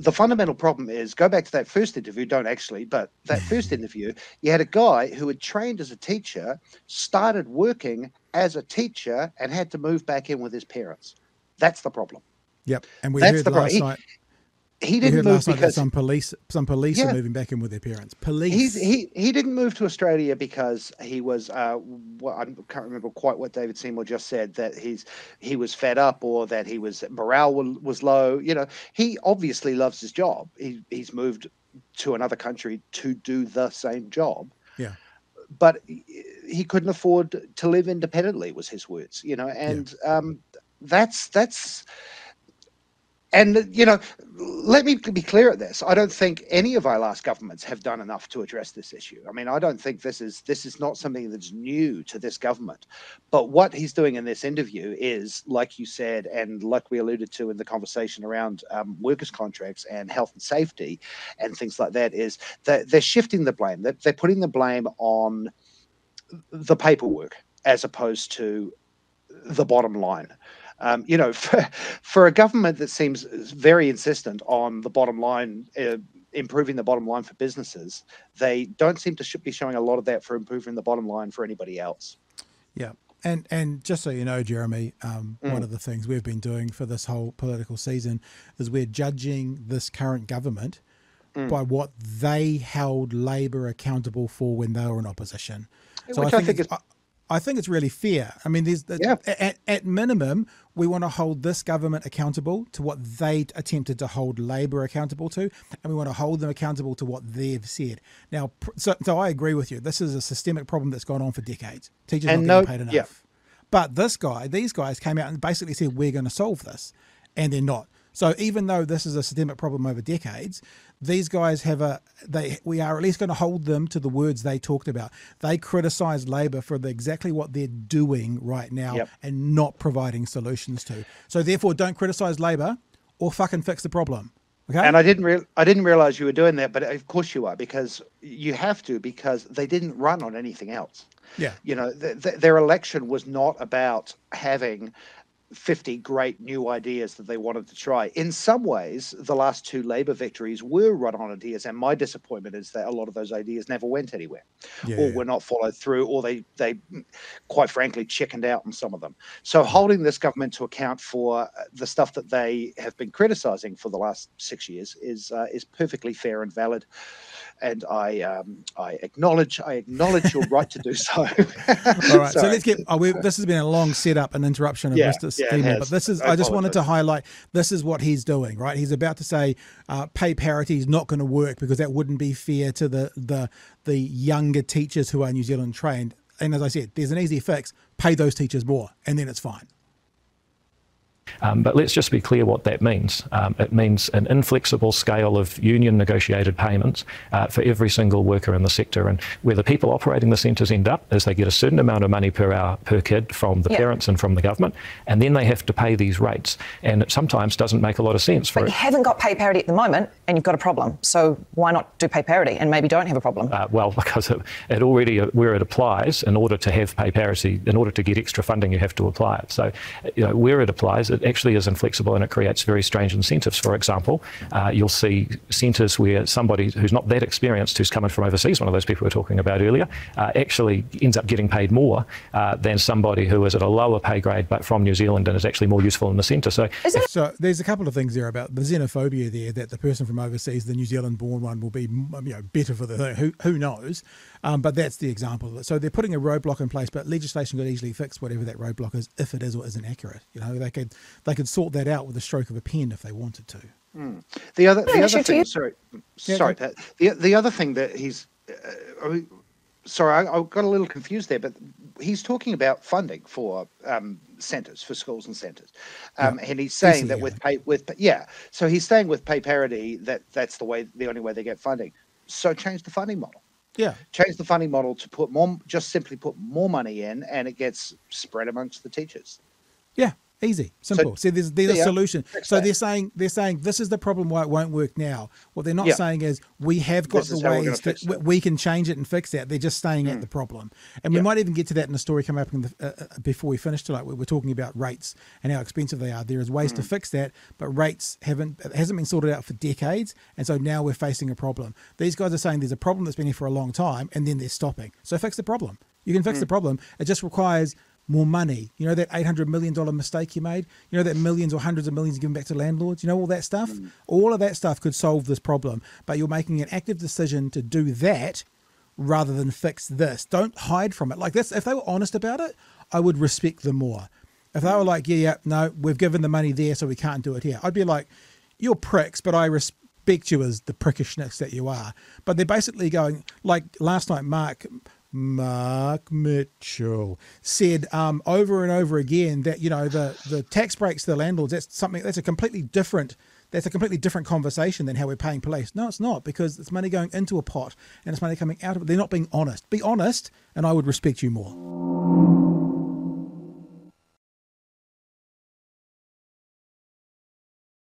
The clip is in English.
the fundamental problem is, go back to that first interview, don't actually, but that first interview, you had a guy who had trained as a teacher, started working as a teacher, and had to move back in with his parents. That's the problem. Yep. And we That's heard the problem. last night. He We didn't heard move last night that because some police yeah, are moving back in with their parents. Police. he didn't move to Australia because he was well, I can't remember quite what David Seymour just said, that he was fed up, or that he was morale was low. You know, he obviously loves his job. He's moved to another country to do the same job. Yeah. But he couldn't afford to live independently, was his words. You know, and that's. And, you know, let me be clear at this. I don't think any of our last governments have done enough to address this issue. I mean, I don't think this is not something that's new to this government. But what he's doing in this interview is, like you said, and like we alluded to in the conversation around workers' contracts and health and safety and things like that, is that they're shifting the blame. They're putting the blame on the paperwork as opposed to the bottom line. You know, for a government that seems very insistent on the bottom line, improving the bottom line for businesses, they don't seem to be showing a lot of that for improving the bottom line for anybody else. Yeah. And just so you know, Jeremy, one of the things we've been doing for this whole political season is we're judging this current government by what they held Labor accountable for when they were in opposition. So Which I think it's really fair. I mean, at minimum, we want to hold this government accountable to what they attempted to hold Labor accountable to, and we want to hold them accountable to what they've said. Now, so I agree with you. This is a systemic problem that's gone on for decades. Teachers are not getting paid enough. Yeah. But these guys came out and basically said, we're going to solve this, and they're not. So even though this is a systemic problem over decades, these guys we are at least going to hold them to the words they talked about. They criticised Labor for exactly what they're doing right now and not providing solutions to. So therefore, don't criticise Labor or fucking fix the problem. Okay. And I didn't realize you were doing that, but of course you are, because you have to, because they didn't run on anything else. Yeah. You know, their election was not about having 50 great new ideas that they wanted to try. In some ways, the last two Labor victories were run on ideas, and my disappointment is that a lot of those ideas never went anywhere, or were not followed through, or they quite frankly chickened out on some of them. So holding this government to account for the stuff that they have been criticizing for the last 6 years is perfectly fair and valid. And I acknowledge your right to do so. All right, so let's get. This has been a long setup and interruption of Mr. Steeman, but this is. I just wanted to highlight. This is what he's doing, right? He's about to say pay parity is not going to work because that wouldn't be fair to the younger teachers who are New Zealand trained. And as I said, there's an easy fix: pay those teachers more, and then it's fine. But let's just be clear what that means. It means an inflexible scale of union negotiated payments for every single worker in the sector. And where the people operating the centres end up is they get a certain amount of money per hour per kid from the parents and from the government, and then they have to pay these rates. And it sometimes doesn't make a lot of sense. But you haven't got pay parity at the moment, and you've got a problem. So why not do pay parity and maybe don't have a problem? Well, because it already, where it applies, in order to have pay parity, in order to get extra funding, you have to apply it. So, you know, where it applies, it actually is inflexible, and it creates very strange incentives. For example, you'll see centres where somebody who's not that experienced, who's coming from overseas, one of those people we were talking about earlier, actually ends up getting paid more than somebody who is at a lower pay grade but from New Zealand and is actually more useful in the centre. So there's a couple of things there about the xenophobia there, that the person from overseas, the New Zealand born one, will be better for the who knows, but that's the example of it. So they're putting a roadblock in place, but legislation could easily fix whatever that roadblock is, if it is or isn't accurate. You know, they could sort that out with a stroke of a pen if they wanted to. The other thing, sorry, Pat. The other thing that he's, sorry, I got a little confused there, but he's talking about funding for centres, for schools and centres, and he's saying that so he's saying with pay parity that's the only way they get funding. So change the funding model. Yeah, change the funding model to put simply put more money in, and it gets spread amongst the teachers. Yeah, Easy, simple. So there's a solution. So that. they're saying this is the problem why it won't work now. What they're not saying is we have got the ways that we can change it and fix that. They're just staying at the problem. And we might even get to that in a story coming up in before we finish tonight. We're talking about rates and how expensive they are. There is ways to fix that, but rates hasn't been sorted out for decades, and so now we're facing a problem. These guys are saying there's a problem that's been here for a long time, and then they're stopping. So fix the problem. You can fix the problem. It just requires more money. You know that $800 million mistake you made? You know that millions or hundreds of millions given back to landlords? You know all that stuff? All of that stuff could solve this problem, but you're making an active decision to do that rather than fix this. Don't hide from it. Like this, if they were honest about it, I would respect them more. If they were like, no, we've given the money there so we can't do it here, I'd be like, you're pricks, but I respect you as the prickishness that you are. But they're basically going, like last night, Mark Mitchell said over and over again that, you know, the tax breaks to the landlords, that's a completely different conversation than how we're paying police. No, it's not, because it's money going into a pot and it's money coming out of it. They're not being honest. Be honest, and I would respect you more.